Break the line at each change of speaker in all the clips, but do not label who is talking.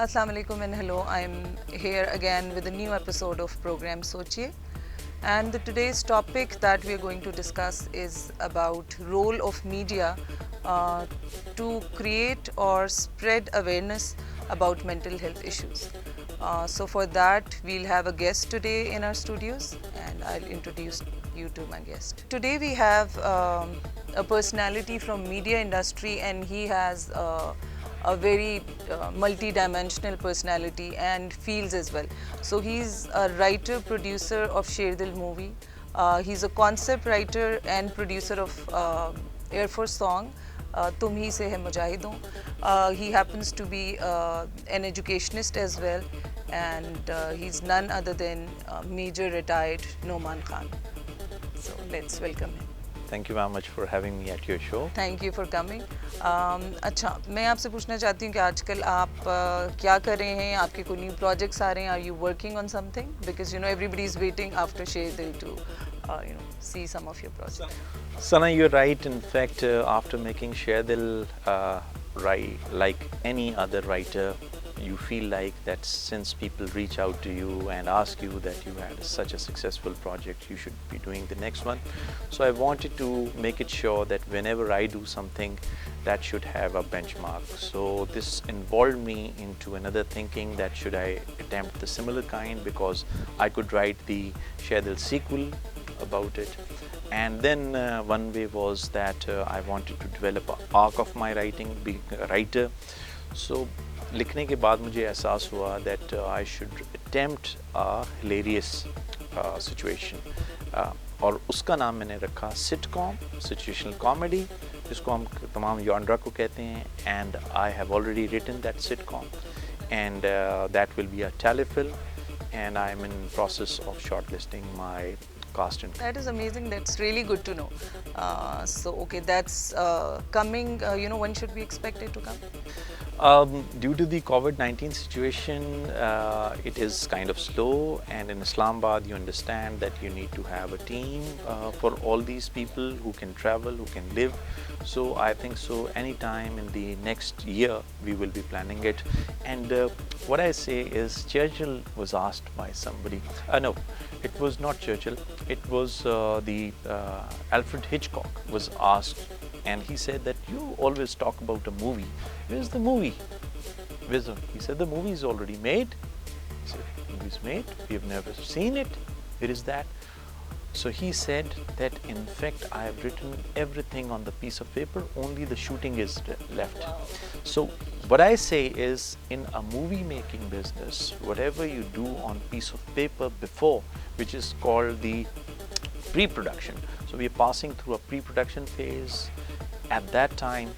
Assalamu alaikum and hello. I'm here again with a new episode of program Sochiye. And today's topic that we are going to discuss is about role of media to create or spread awareness about mental health issues. So for that, we'll have a guest today in our studios, and I'll introduce you to my guest. Today we have a personality from media industry, and he has a very multi-dimensional personality and feels as well. So he's a writer, producer of Sherdil movie. He's a concept writer and producer of Air Force song Tum Hi Se Hai Mujahidon. He happens to be an educationist as well, and he's none other than Major Retired Noman Khan. So let's welcome him.
Thank you very much for having me at your show.
Thank you for coming. अच्छा, मैं आपसे पूछना चाहती हूँ कि आजकल आप क्या कर रहे हैं, आपके कोई न्यू प्रोजेक्ट्स आ रहे हैं, are you working on something, because you know everybody is waiting after Sherdil to see some of your projects.
Sana, you're right. In fact, after making Sherdil, like any other writer, you feel like that since people reach out to you and ask you that you had such a successful project, you should be doing the next one. So I wanted to make it sure that whenever I do something, that should have a benchmark. So this involved me into another thinking that should I attempt the similar kind, because I could write the Sherdil sequel about it. And then one way was that I wanted to develop an arc of my writing, being a writer. So लिखने के बाद मुझे एहसास हुआ that I should attempt a hilarious situation. और उसका नाम मैंने रखा सिटकॉम, सिचुएशनल कॉमेडी, जिसको हम तमाम जॉनरा को कहते हैं. And I have already written that sitcom, and that will be a telefilm, and I am in process of shortlisting my cast and
That is amazing. That's really good to know. So okay, that's coming. When should we expect it to come?
Due to the COVID-19 situation, it is kind of slow, and in Islamabad you understand that you need to have a team for all these people who can travel, who can live. So I think so anytime in the next year we will be planning it. And what I say is, Churchill was asked by somebody, no, it was not Churchill, it was Alfred Hitchcock was asked, and he said that you always talk about a movie. Where's the movie? He said, the movie is already made. He said, the movie is made. We have never seen it. Where is that? So he said that in fact I have written everything on the piece of paper, only the shooting is left. So what I say is, in a movie making business, whatever you do on piece of paper before, which is called the pre-production. So we are passing through a pre-production phase. At that time,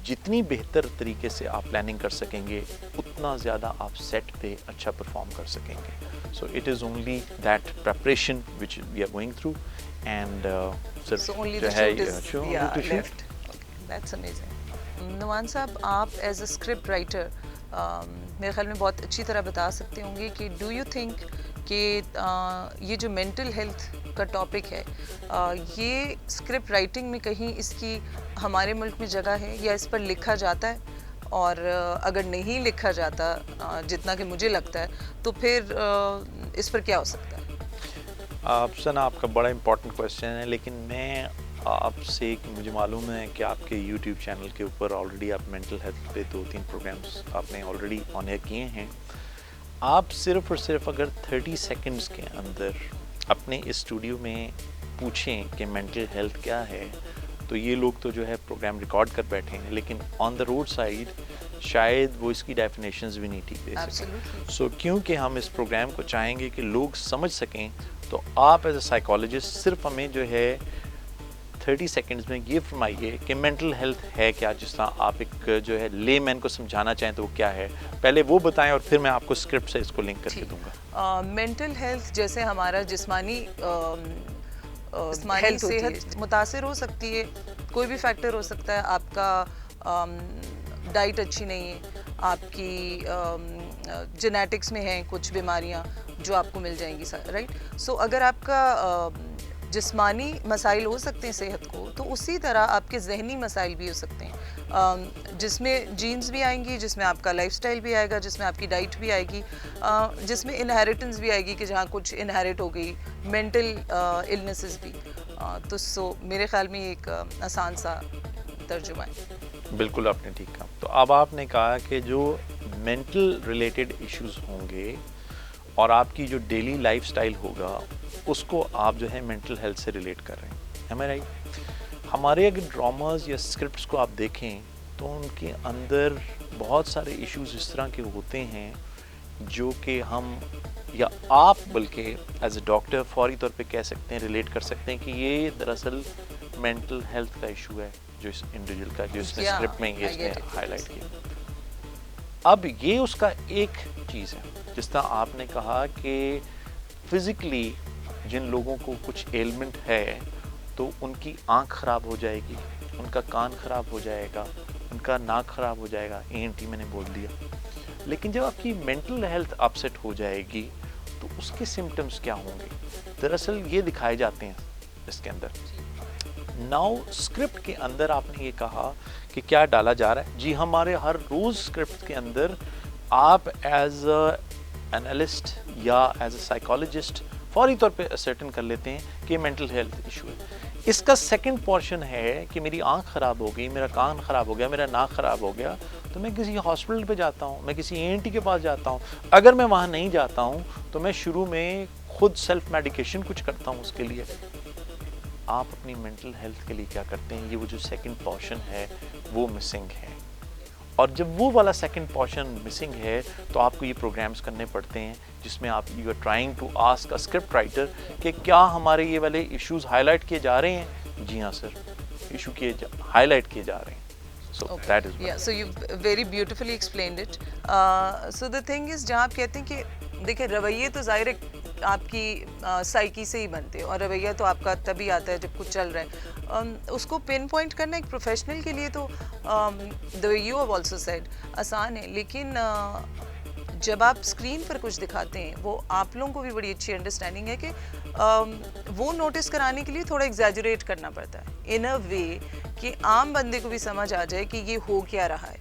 जितनी बेहतर तरीके से आप planning कर सकेंगे, उतना ज़्यादा आप सेट पे अच्छा परफॉर्म कर सकेंगे. So it is only that preparation which we are going through, and
so only the shoot is left. Okay, that's amazing. Numan साहब, आप एज अ स्क्रिप्ट राइटर मेरे ख्याल में बहुत अच्छी तरह बता सकते होंगे कि डू यू थिंक कि ये जो मेंटल हेल्थ का टॉपिक है, ये स्क्रिप्ट राइटिंग में कहीं इसकी हमारे मुल्क में जगह है, या इस पर लिखा जाता है? और अगर नहीं लिखा जाता जितना कि मुझे लगता है, तो फिर इस पर क्या हो सकता है?
सना, आपका बड़ा इम्पोर्टेंट क्वेश्चन है, लेकिन मैं आपसे, मुझे मालूम है कि आपके YouTube चैनल के ऊपर ऑलरेडी आप मेंटल हेल्थ पे 2-3 प्रोग्राम्स आपने ऑलरेडी ऑन एयर किए हैं. आप सिर्फ और सिर्फ अगर 30 सेकंड्स के अंदर अपने इस स्टूडियो में पूछें कि मेंटल हेल्थ क्या है, तो ये लोग तो जो है प्रोग्राम रिकॉर्ड कर बैठे हैं, लेकिन ऑन द रोड साइड शायद वो इसकी डेफिनेशंस भी नहीं ठीक दे सकें. सो क्योंकि हम इस प्रोग्राम को चाहेंगे कि लोग समझ सकें, तो आप एज अ साइकोलॉजिस्ट सिर्फ हमें जो है 30 सेकंड्स में ये फरमाइए कि मेंटल हेल्थ है क्या, जिस तरह आप एक जो है लेमैन को समझाना चाहें तो वो क्या है, पहले वो बताएं और फिर मैं आपको स्क्रिप्ट से इसको लिंक करके दूंगा.
मेंटल हेल्थ जैसे हमारा जिस्मानी सेहत मुतासिर हो सकती है, कोई भी फैक्टर हो सकता है. आपका डाइट अच्छी नहीं है, आपकी जेनेटिक्स में हैं कुछ बीमारियां जो आपको मिल जाएंगी, राइट? सो अगर आपका जिस्मानी मसाइल हो सकते हैं सेहत को, तो उसी तरह आपके जहनी मसाइल भी हो सकते हैं, जिसमें जीन्स भी आएंगी, जिसमें आपका लाइफस्टाइल भी आएगा, जिसमें आपकी डाइट भी आएगी, जिसमें इनहेरिटेंस भी आएगी कि जहाँ कुछ इनहेरिट हो गई, मेंटल इलनेसेस भी। तो मेरे ख्याल में एक आसान सा तर्जुमा है।
बिल्कुल आपने ठीक कहा। तो अब आपने कहा कि जो मेंटल रिलेटेड इश्यूज होंगे और आपकी जो डेली लाइफस्टाइल होगा उसको आप जो है मेंटल हेल्थ से रिलेट कर रहे हैं, एम आई राइट? हमारे अगर ड्रामाज या स्क्रिप्ट्स को आप देखें तो उनके अंदर बहुत सारे इश्यूज इस तरह के होते हैं जो कि हम या आप बल्कि एज ए डॉक्टर फौरी तौर पे कह सकते हैं, रिलेट कर सकते हैं कि ये दरअसल मेंटल हेल्थ का इशू है जो इस इंडिविजुअल का, जो इसने स्क्रिप्ट में ये इसने हाईलाइट किया। अब ये उसका एक चीज़ है, जिस तरह आपने कहा कि फिज़िकली जिन लोगों को कुछ एलिमेंट है तो उनकी आँख ख़राब हो जाएगी, उनका कान ख़राब हो जाएगा, उनका नाक ख़राब हो जाएगा, ENT मैंने बोल दिया। लेकिन जब आपकी मेंटल हेल्थ अपसेट हो जाएगी तो उसके सिम्टम्स क्या होंगे? दरअसल ये दिखाए जाते हैं इसके अंदर। नाउ स्क्रिप्ट के अंदर आपने ये कहा कि क्या डाला जा रहा है। जी, हमारे हर रोज़ स्क्रिप्ट के अंदर आप एज एनालिस्ट या एज ए साइकोलॉजिस्ट फौरी तौर पे असर्टेन कर लेते हैं कि मेंटल हेल्थ इशू है। इसका सेकंड पोर्शन है कि मेरी आंख ख़राब हो गई, मेरा कान ख़राब हो गया, मेरा नाक ख़राब हो गया, तो मैं किसी हॉस्पिटल पे जाता हूँ, मैं किसी ENT के पास जाता हूँ। अगर मैं वहाँ नहीं जाता हूँ तो मैं शुरू में खुद सेल्फ मेडिकेशन कुछ करता हूँ उसके लिए। आप अपनी मेंटल हेल्थ के लिए क्या करते हैं? ये वो जो सेकंड पोर्शन है वो मिसिंग है, और जब वो वाला सेकंड पोर्शन मिसिंग है तो आपको ये प्रोग्राम्स करने पड़ते हैं जिसमें आप you are trying to ask a script writer कि क्या हमारे ये वाले इश्यूज हाईलाइट किए जा रहे हैं? जी हाँ सर, इशू हाईलाइट किए जा रहे हैं। So
Okay.
that is
Yeah, so you very beautifully explained it. So the thing is, जहाँ आप कहते हैं कि देखिए रवैये तो ज़ाहिर है आपकी साइकी से ही बनते हैं, और रवैया तो आपका तभी आता है जब कुछ चल रहा है। उसको पिन पॉइंट करना एक प्रोफेशनल के लिए तो the way you have also said आसान है, लेकिन जब आप स्क्रीन पर कुछ दिखाते हैं वो आप लोगों को भी बड़ी अच्छी अंडरस्टैंडिंग है कि वो नोटिस कराने के लिए थोड़ा एग्जैजुरेट करना पड़ता है इन अ वे कि आम बंदे को भी समझ आ जाए कि ये हो क्या रहा है।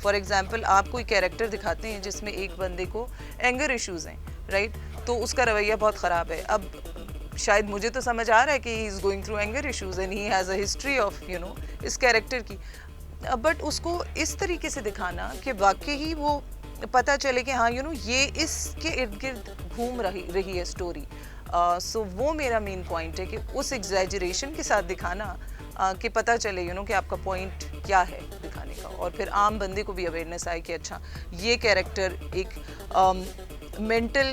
फॉर एग्जाम्पल, आप कोई कैरेक्टर दिखाते हैं जिसमें एक बंदे को एंगर इश्यूज हैं, राइट? तो उसका रवैया बहुत ख़राब है। अब शायद मुझे तो समझ आ रहा है कि he is going through anger issues and he has a history of इस कैरेक्टर की, बट उसको इस तरीके से दिखाना कि वाकई ही वो पता चले कि हाँ ये इसके इर्द गिर्द घूम रही है स्टोरी। सो वो मेरा मेन पॉइंट है कि उस एग्जैजरेशन के साथ दिखाना कि पता चले कि आपका पॉइंट क्या है दिखाने का, और फिर आम बंदे को भी अवेयरनेस आए कि अच्छा ये कैरेक्टर एक मेंटल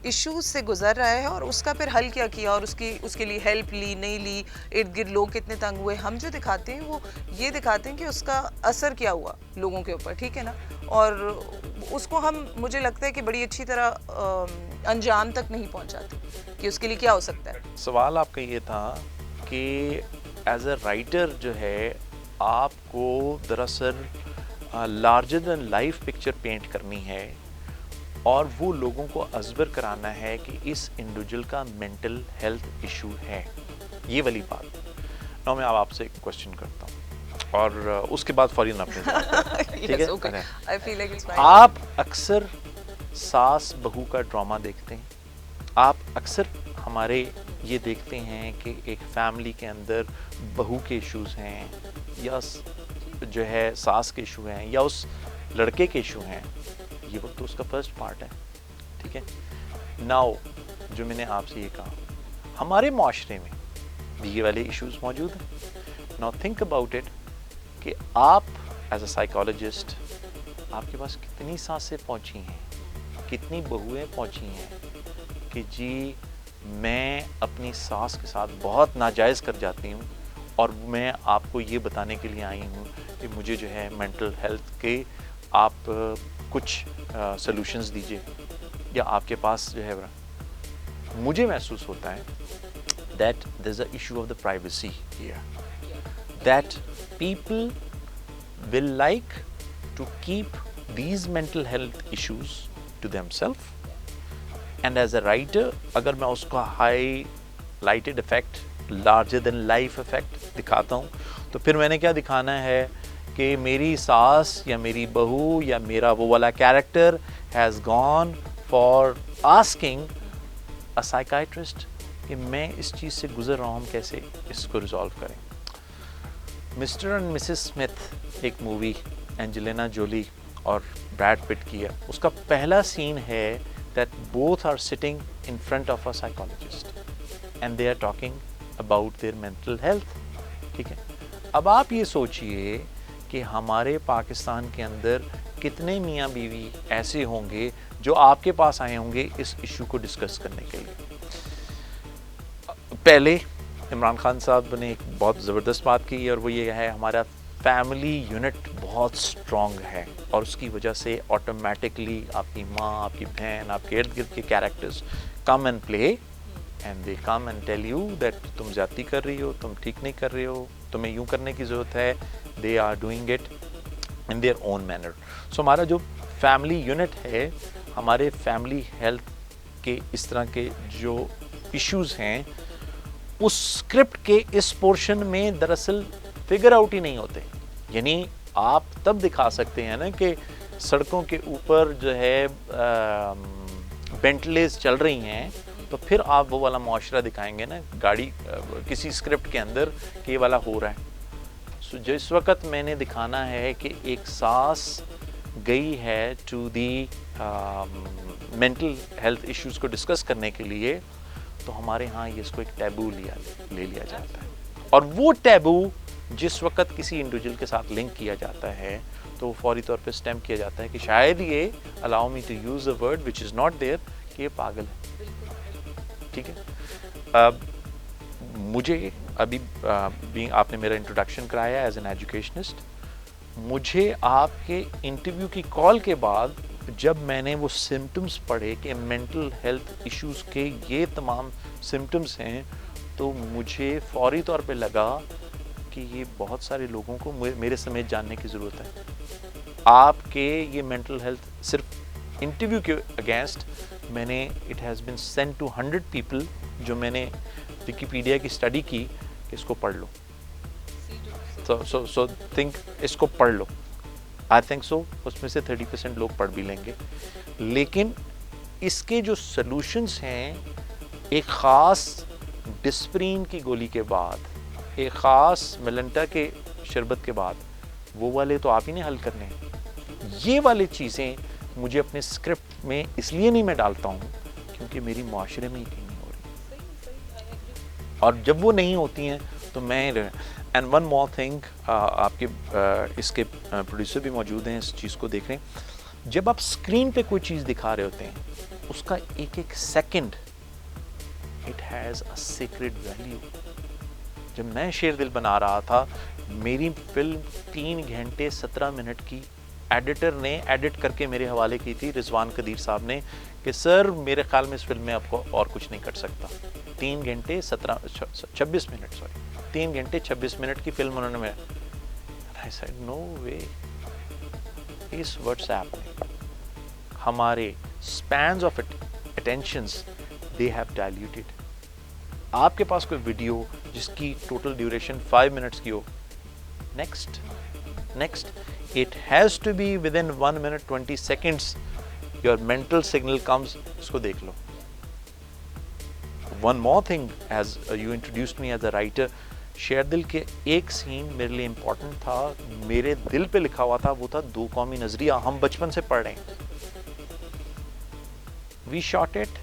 इश्यूज से गुजर रहा है और उसका फिर हल क्या किया, और उसके लिए हेल्प ली नहीं ली, इर्द गिर्द लोग कितने तंग हुए। हम जो दिखाते हैं वो ये दिखाते हैं कि उसका असर क्या हुआ लोगों के ऊपर, ठीक है ना, और उसको हम मुझे लगता है कि बड़ी अच्छी तरह अंजाम तक नहीं पहुंचाते कि उसके लिए क्या हो सकता है।
सवाल आपका ये था कि एज अ राइटर जो है आपको दरअसल larger than life picture paint करनी है और वो लोगों को अजबर कराना है कि इस इंडिविजुअल का मेंटल हेल्थ इशू है, ये वाली बात। ना मैं अब आपसे एक क्वेश्चन करता हूँ और उसके बाद फौरन अपने ठीक है?
okay. I feel like it's fine.
आप अक्सर सास बहू का ड्रामा देखते हैं, आप अक्सर हमारे ये देखते हैं कि एक फैमिली के अंदर बहू के इश्यूज हैं या जो है सास के इशू हैं या उस लड़के के इशू हैं, ये वो तो उसका फर्स्ट पार्ट है, ठीक है। नाउ जो मैंने आपसे ये कहा, हमारे माशरे में भी ये वाले इश्यूज मौजूद हैं। नाउ थिंक अबाउट इट कि आप एज अ साइकोलॉजिस्ट आपके पास कितनी सासें पहुंची हैं, कितनी बहुएं पहुंची हैं कि जी मैं अपनी सास के साथ बहुत नाजायज़ कर जाती हूँ और मैं आपको ये बताने के लिए आई हूँ कि मुझे जो है मेंटल हेल्थ के आप कुछ सॉल्यूशंस दीजिए, या आपके पास जो है मुझे महसूस होता है that there is a issue of the privacy here, that people will like to keep these mental health issues to themselves, and as a writer अगर मैं उसका high lighted effect, larger than life effect दिखाता हूँ, तो फिर मैंने क्या दिखाना है कि मेरी सास या मेरी बहू या मेरा वो वाला character has gone for asking a psychiatrist कि मैं इस चीज़ से गुजर रहा हूँ, हम कैसे इसको रिजॉल्व करें। मिस्टर एंड मिसेस स्मिथ एक मूवी एंजेलिना जोली और ब्रैड पिट की है, उसका पहला सीन है that both are sitting in front of a psychologist and they are talking about their mental health. ठीक है, अब आप ये सोचिए कि हमारे पाकिस्तान के अंदर कितने मियाँ बीवी ऐसे होंगे जो आपके पास आए होंगे इस इशू को डिस्कस करने के लिए। पहले इमरान खान साहब ने एक बहुत ज़बरदस्त बात की और वो ये है, हमारा फैमिली यूनिट बहुत स्ट्रॉन्ग है और उसकी वजह से ऑटोमेटिकली आपकी माँ, आपकी बहन, आपके इर्द गिर्द के characters come and play and they come and tell you that तुम ज्यादती कर रही हो, तुम ठीक नहीं कर रहे हो, तुम्हें यूँ करने की ज़रूरत है। They are doing it in their own manner. So हमारा जो फैमिली यूनिट है, हमारे फैमिली हेल्थ के इस तरह के जो इश्यूज़ हैं उस स्क्रिप्ट के इस पोर्शन में दरअसल फिगर आउट ही नहीं होते। यानी आप तब दिखा सकते हैं ना कि सड़कों के ऊपर जो है बेंटलेज चल रही हैं, तो फिर आप वो वाला मुआशरा दिखाएंगे ना गाड़ी किसी स्क्रिप्ट के अंदर कि ये वाला हो रहा है। सो जिस वक्त मैंने दिखाना है कि एक सास गई है to the mental health issues को डिस्कस करने के लिए, तो हमारे यहाँ ये इसको एक टैबू ले लिया जाता है। और वो टैबू जिस वक्त किसी इंडिविजुअल के साथ लिंक किया जाता है तो फौरी तौर पे स्टैम्प किया जाता है कि शायद ये allow me to use a word which is not there, कि ये पागल है। ठीक है, मुझे अभी आपने मेरा इंट्रोडक्शन कराया एज एन एजुकेशनिस्ट, मुझे आपके इंटरव्यू की कॉल के बाद जब मैंने वो सिम्टम्स पढ़े कि मेंटल हेल्थ इश्यूज़ के ये तमाम सिम्टम्स हैं, तो मुझे फौरी तौर पे लगा कि ये बहुत सारे लोगों को मेरे समेत जानने की ज़रूरत है। आपके ये मेंटल हेल्थ सिर्फ इंटरव्यू के अगेंस्ट मैंने it has been send to 100 people, जो मैंने विकिपीडिया की स्टडी की कि इसको पढ़ लो। सो थिंक इसको पढ़ लो। आई थिंक सो उसमें से 30% लोग पढ़ भी लेंगे, लेकिन इसके जो सॉल्यूशंस हैं, एक ख़ास डिस्प्रीन की गोली के बाद, एक ख़ास मेलेंटा के शरबत के बाद, वो वाले तो आप ही ने हल करने हैं। ये वाली चीज़ें मुझे अपने स्क्रिप्ट में इसलिए नहीं मैं डालता हूँ क्योंकि मेरी मुआशरे में ही नहीं हो रही, और जब वो नहीं होती हैं तो मैं एंड वन मोर थिंग, आपके इसके प्रोड्यूसर भी मौजूद हैं इस चीज़ को देख रहे हैं। जब आप स्क्रीन पे कोई चीज़ दिखा रहे होते हैं, उसका एक एक second it has a secret value. जब मैं शेर दिल बना रहा था, मेरी फिल्म 3 घंटे 17 मिनट की एडिटर ने एडिट करके मेरे हवाले की थी रिजवान कदीर साहब ने कि सर मेरे ख्याल में इस फिल्म में आपको और कुछ नहीं कर सकता। 3 घंटे 26 मिनट, सॉरी 3 घंटे 26 मिनट की फिल्म उन्होंने में। आई सेड नो वे, इस व्हाट्सएप में हमारे spans of attentions they have diluted. आपके पास कोई वीडियो जिसकी टोटल ड्यूरेशन 5 मिनट्स की हो, next it has to be within 1 minute 20 seconds your mental signal comes, इसको देख लो। One more thing, as you introduced me as a writer, शेर दिल के एक सीन मेरे लिए इम्पोर्टेंट था, मेरे दिल पे लिखा हुआ था, वो था 2 कौमी नजरिया, हम बचपन से पढ़ रहे हैं। We shot it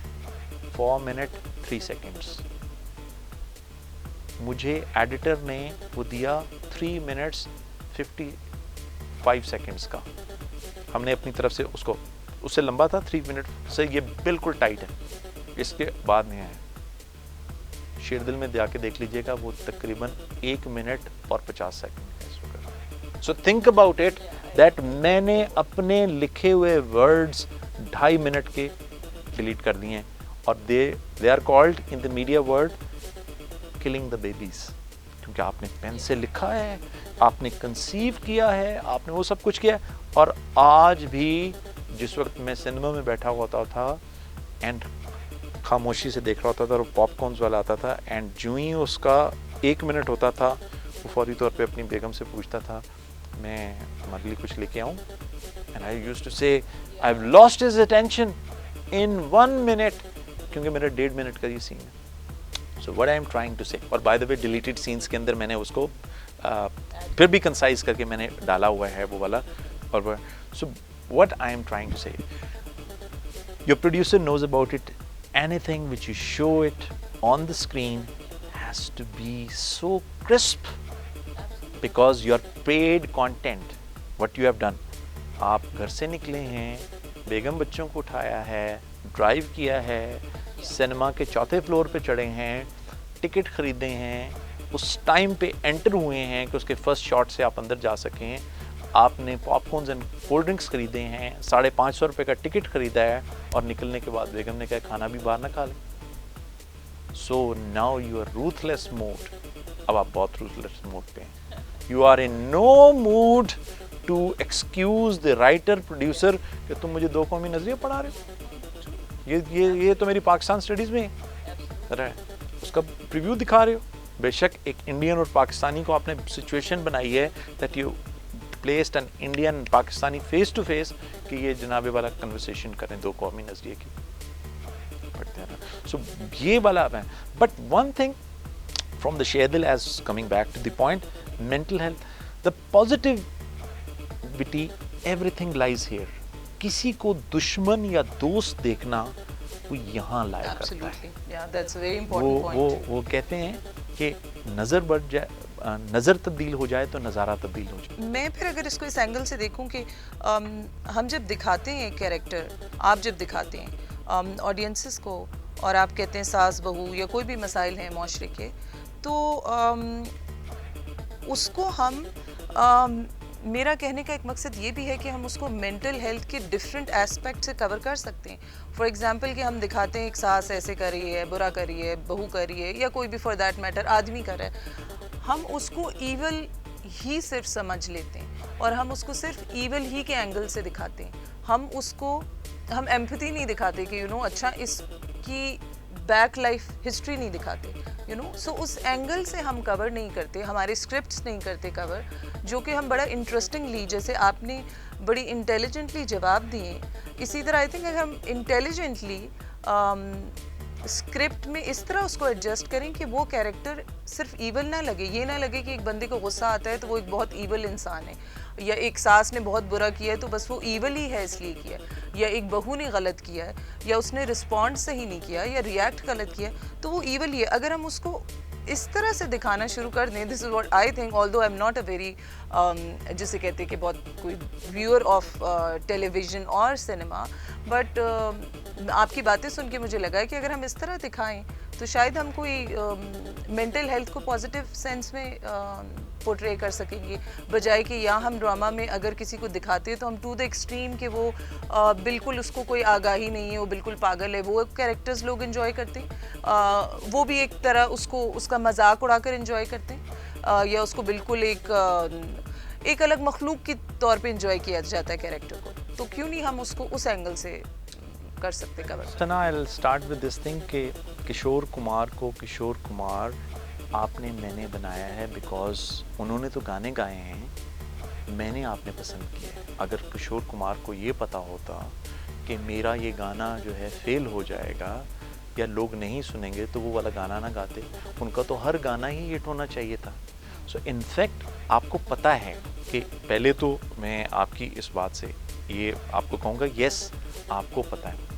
4 minute 3 seconds। मुझे एडिटर ने वो दिया 3 minutes 55 सेकेंड्स का। हमने अपनी तरफ से उसको, उससे लंबा था 3 मिनट से, ये बिल्कुल टाइट है, इसके बाद नहीं आया। शेर दिल में जाके देख लीजिएगा, वो तकरीबन 1 मिनट और 50 सेकेंड है। So think about it that मैंने अपने लिखे हुए वर्ड्स 2.5 मिनट के डिलीट कर दिए हैं, और they are called in the media word killing the babies, क्योंकि आपने पेन से लिखा है, आपने कंसीव किया है, आपने वो सब कुछ किया। और आज भी जिस वक्त मैं सिनेमा में बैठा होता था एंड खामोशी से देख रहा होता था और पॉपकॉर्न्स वाला आता था, एंड जो ही उसका 1 मिनट होता था वो फौरी तौर पे अपनी बेगम से पूछता था, मैं तुम्हारे लिए कुछ लेके आऊँ? And I used to say I have lost his attention in 1 minute, क्योंकि मेरा 1.5 मिनट का ये सीन है. So what I am trying to say, और by the way deleted scenes के अंदर मैंने उसको फिर भी कंसाइज करके मैंने डाला हुआ है वो वाला. और so what I am trying to say, your producer knows about it. Anything which you show it on the screen has to be so crisp because you're paid content. What you have done, आप घर से निकले हैं, बेगम बच्चों को उठाया है, drive किया है, सिनेमा के 4थे फ्लोर पे चढ़े हैं, टिकट खरीदे हैं, उस टाइम पे एंटर हुए हैं कि उसके फर्स्ट शॉट से आप अंदर जा सकें. आपने पॉपकॉर्न्स एंड कोल्ड ड्रिंक्स खरीदे हैं, 550 रुपये का टिकट खरीदा है, और निकलने के बाद बेगम ने कहा खाना भी बाहर ना खा लें. So now you are ruthless mode. अब आप बहुत रूथलेस मोड पे हैं. You are in no mood to excuse the writer producer कि तुम मुझे 2 कौमी नजरिया पढ़ा रहे हो, ये तो मेरी पाकिस्तान स्टडीज में है, उसका प्रीव्यू दिखा रहे हो. बेशक एक इंडियन और पाकिस्तानी को आपने सिचुएशन बनाई है that you placed an Indian Pakistani face to face कि ये जनाबे वाला कन्वर्सेशन करें 2 कौमी नजरिए की. सो ये वाला है. But one thing from the Sherdil, as coming back to the point, mental health, the positivity, everything lies here. किसी को दुश्मन या दोस्त देखना वो यहाँ लाया करता है.
Yeah, that's a very important point.
वो कहते हैं कि नजर बढ़ जाए, नज़र तब्दील हो जाए तो नज़ारा तब्दील हो जाए.
मैं फिर अगर इसको इस एंगल से देखूं कि हम जब दिखाते हैं एक कैरेक्टर, आप जब दिखाते हैं ऑडियंसेस को, और आप कहते हैं सास बहू या कोई भी मसाइल हैं माशरे के, तो उसको हम मेरा कहने का एक मकसद ये भी है कि हम उसको मेंटल हेल्थ के डिफरेंट एस्पेक्ट से कवर कर सकते हैं. फॉर एग्जांपल कि हम दिखाते हैं एक सास ऐसे कर रही है, बुरा कर रही है, बहू कर रही है, या कोई भी फॉर दैट मैटर आदमी कर रहा है, हम उसको ईवल ही सिर्फ समझ लेते हैं और हम उसको सिर्फ ईवल ही के एंगल से दिखाते हैं. हम एम्पैथी नहीं दिखाते कि अच्छा इसकी बैक लाइफ हिस्ट्री नहीं दिखाते, सो उस एंगल से हम कवर नहीं करते, हमारे स्क्रिप्ट्स नहीं करते कवर, जो कि हम बड़ा इंटरेस्टिंगली, जैसे आपने बड़ी इंटेलिजेंटली जवाब दिए, इसी तरह आई थिंक अगर हम इंटेलिजेंटली स्क्रिप्ट में इस तरह उसको एडजस्ट करें कि वो कैरेक्टर सिर्फ ईवल ना लगे. ये ना लगे कि एक बंदे को गुस्सा आता है तो वो एक बहुत ईवल इंसान है, या एक सास ने बहुत बुरा किया है तो बस वो ईवल ही है इसलिए किया, या एक बहू ने गलत किया है, या उसने रिस्पॉन्ड सही नहीं किया, या रिएक्ट गलत किया तो वो ईवल ही है. अगर हम उसको इस तरह से दिखाना शुरू कर दें, this is what I think, although I am not a very जिसे कहते हैं कि बहुत कोई व्यूअर ऑफ टेलीविज़न और सिनेमा, बट आपकी बातें सुन के मुझे लगा है कि अगर हम इस तरह दिखाएं तो शायद हम कोई मेंटल हेल्थ को पॉजिटिव सेंस में पोर्ट्रे कर सकेंगे, बजाय कि या हम ड्रामा में अगर किसी को दिखाते हैं तो हम टू द एक्सट्रीम कि वो बिल्कुल उसको कोई आगाही नहीं है, वो बिल्कुल पागल है. वो कैरेक्टर्स लोग एंजॉय करते हैं, वो भी एक तरह उसका मजाक उड़ाकर एंजॉय करते हैं, या उसको बिल्कुल एक अलग मखलूक के तौर पे एंजॉय किया जाता है कैरेक्टर को. तो क्यों नहीं हम उसको उस एंगल से कर सकते cover.
Sana, I will start with this thing कि किशोर कुमार आपने मैंने बनाया है बिकॉज उन्होंने तो गाने गाए हैं, मैंने आपने पसंद किया है. अगर किशोर कुमार को ये पता होता कि मेरा ये गाना जो है फेल हो जाएगा या लोग नहीं सुनेंगे तो वो वाला गाना ना गाते. उनका तो हर गाना ही हिट होना चाहिए था. सो इनफैक्ट आपको पता है कि पहले तो मैं आपकी इस बात से ये आपको कहूँगा, यस आपको पता है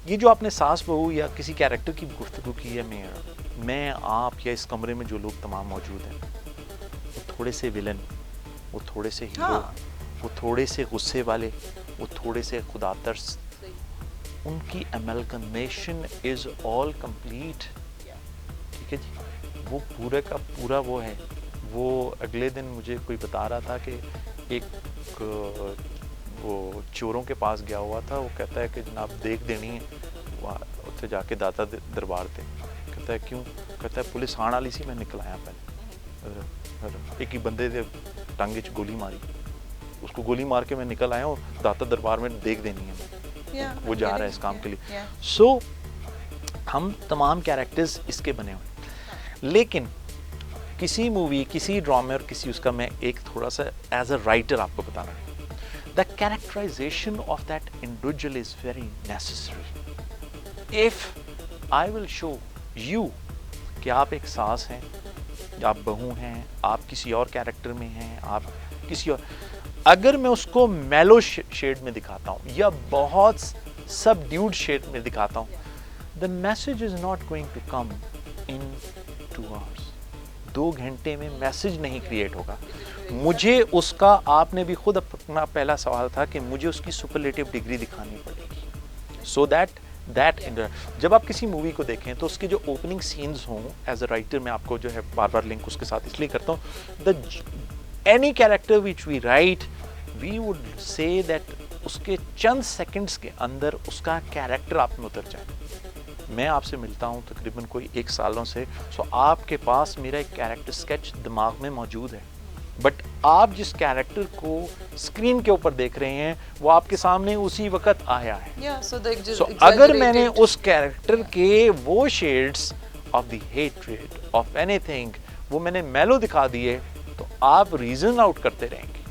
ये जो आपने सास बहू या किसी कैरेक्टर की गुफ्तगू की है, मैं आप या इस कमरे में जो लोग तमाम मौजूद हैं, वो थोड़े से विलन, वो थोड़े से हीरो, वो थोड़े से गुस्से वाले, वो थोड़े से खुदातर्स, उनकी अमेलगमेशन इज ऑल कंप्लीट. ठीक है जी, वो पूरे का पूरा वो है. वो अगले दिन मुझे कोई बता रहा था कि एक वो चोरों के पास गया हुआ था, वो कहता है कि जनाब देख देनी है, वहाँ उत्थे जाके दाता दरबार थे. कहता है क्यों? कहता है पुलिस आने वाली सी, मैं निकल आया पहले. एक ही बंदे दे टांगे च गोली मारी, उसको गोली मार के मैं निकल आया और दाता दरबार में देख देनी है. वो जा रहा है इस काम के लिए. सो हम तमाम कैरेक्टर्स इसके बने हुए, लेकिन किसी मूवी, किसी ड्रामे और किसी उसका मैं एक थोड़ा सा एज अ राइटर आपको बता रहा हूँ, the characterisation of that individual is very necessary. If I will show you कि आप एक सास हैं, आप बहू हैं, आप किसी और कैरेक्टर में हैं, आप किसी और, अगर मैं उसको मेलो शेड में दिखाता हूँ या बहुत सबड्यूड शेड में दिखाता हूँ, the message is not going to come in 2 hours. 2 घंटे में मैसेज नहीं क्रिएट होगा. मुझे उसका, आपने भी खुद अपना पहला सवाल था कि मुझे उसकी सुपरलेटिव डिग्री दिखानी पड़ेगी, सो दैट जब आप किसी मूवी को देखें तो उसके जो ओपनिंग सीन्स हों, एज अ राइटर मैं आपको जो है बार बार लिंक उसके साथ इसलिए करता हूँ, the any character which we write, we would say that उसके चंद सेकंड्स के अंदर उसका कैरेक्टर आप में उतर जाए. मैं आपसे मिलता हूँ तकरीबन कोई 1 सालों से, सो आपके पास मेरा एक कैरेक्टर स्केच दिमाग में मौजूद है, बट आप जिस कैरेक्टर को स्क्रीन के ऊपर देख रहे हैं वो आपके सामने उसी वक्त आया है.
so
अगर मैंने उस कैरेक्टर के वो shades of the hatred of anything वो मैंने मेलो दिखा दिए, तो आप रीजन आउट करते रहेंगे.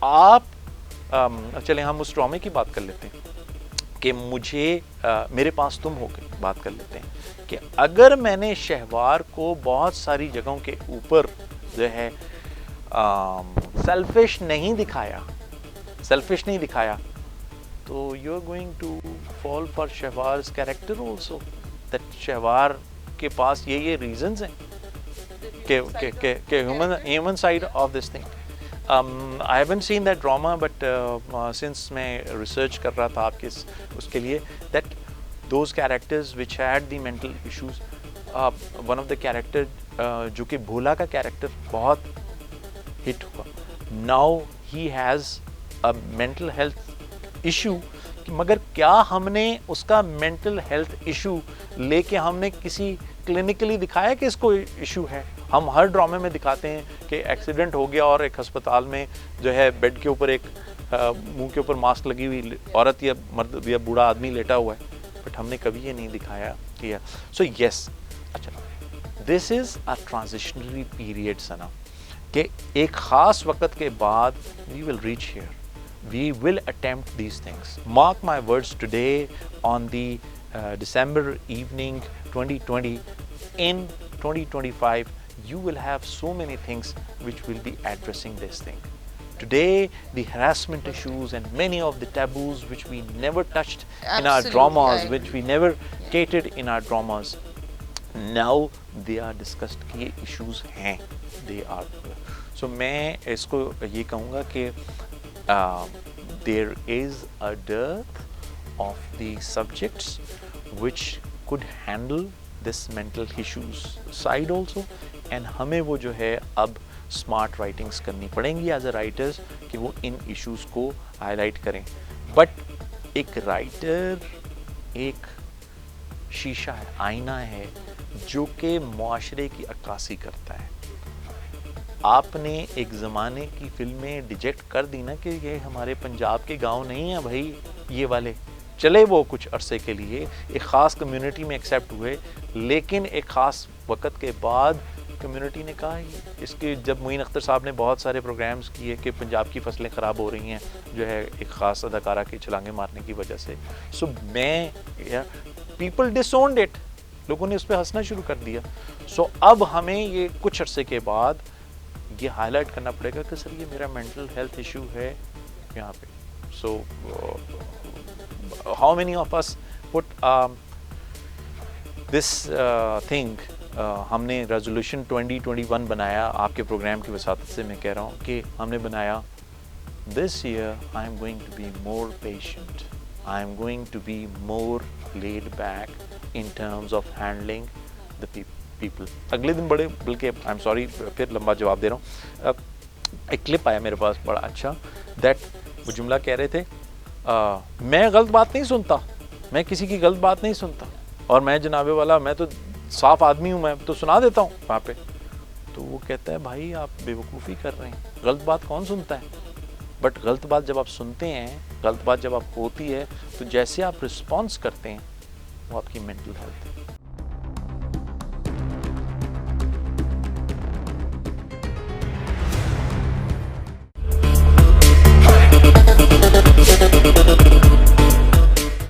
आप चले हम उस ड्रामे की बात कर लेते हैं कि मुझे मेरे पास तुम हो गए, बात कर लेते हैं कि अगर मैंने शहवार को बहुत सारी जगहों के ऊपर जो है सेल्फिश नहीं दिखाया, तो you are going to fall for Shahwar's character also, that Shahwar के पास ये रीजंस हैं कि human side of this thing. I haven't seen that drama, but since मैं research कर रहा था आपके उसके लिए, that those characters which had the mental issues, one of the character जो कि भोला का character बहुत hit हुआ. Now he has a mental health issue, मगर क्या हमने उसका mental health issue लेके हमने किसी क्लिनिकली दिखाया कि इसको इशू है? हम हर ड्रामे में दिखाते हैं कि एक्सीडेंट हो गया और एक अस्पताल में जो है बेड के ऊपर एक मुंह के ऊपर मास्क लगी हुई औरत या मर्द या बूढ़ा आदमी लेटा हुआ है, बट हमने कभी ये नहीं दिखाया किया. सो यस, अच्छा, this is a transitionary period Sana, कि एक खास वक्त के बाद we will reach here, we will attempt these things. Mark my words, today on the December evening 2020, in 2025 you will have so many things which will be addressing this thing. Today the harassment issues and many of the taboos which we never touched in our dramas, which we never catered in our dramas, now they are discussed कि ये issues हैं, they are. So मैं इसको ये कहूँगा कि there is a dearth of the subjects which could handle this mental issues side also, and हमें वो जो है अब स्मार्ट राइटिंग्स करनी पड़ेंगी एज अ राइटर्स कि वो इन इश्यूज को हाईलाइट करें. बट एक राइटर एक शीशा है, आईना है जो कि मुआशरे की अक्कासी करता है. आपने एक ज़माने की फिल्में डिजेक्ट कर दी ना कि ये हमारे पंजाब के गांव नहीं है भाई, ये वाले चले वो कुछ अरसे के लिए एक ख़ास कम्युनिटी में एक्सेप्ट हुए, लेकिन एक ख़ास वक़्त के बाद कम्युनिटी ने कहा, इसके जब मोइन अख्तर साहब ने बहुत सारे प्रोग्राम्स किए कि पंजाब की फसलें ख़राब हो रही हैं जो है एक ख़ास अदाकारा की छलांगे मारने की वजह से. सो मैं पीपल डिसोन्ड इट, लोगों ने उस पर हंसना शुरू कर दिया. सो अब हमें ये कुछ अरसे के बाद ये हाईलाइट करना पड़ेगा कि सर ये मेरा मेंटल हेल्थ इशू है यहाँ पे. सो how many of us put this thing, हमने रेजोल्यूशन 2021 बनाया, आपके प्रोग्राम की वसातत से मैं कह रहा हूँ कि हमने बनाया this year I am going to be more patient, I am going to be more laid back in terms of handling the people. अगले दिन बड़े, बल्कि आई एम सॉरी फिर लंबा जवाब दे रहा हूँ, एक क्लिप आया मेरे पास बड़ा अच्छा, दैट वो जुमला कह रहे थे, मैं गलत बात नहीं सुनता, मैं किसी की गलत बात नहीं सुनता, और मैं जनाबे वाला, मैं तो साफ आदमी हूँ, मैं तो सुना देता हूँ वहाँ पे. तो वो कहता है भाई आप बेवकूफ़ी कर रहे हैं, गलत बात कौन सुनता है? बट गलत बात जब आप सुनते हैं, गलत बात जब आप होती है, तो जैसे आप रिस्पॉन्स करते हैं वो आपकी मेंटल हेल्थ है।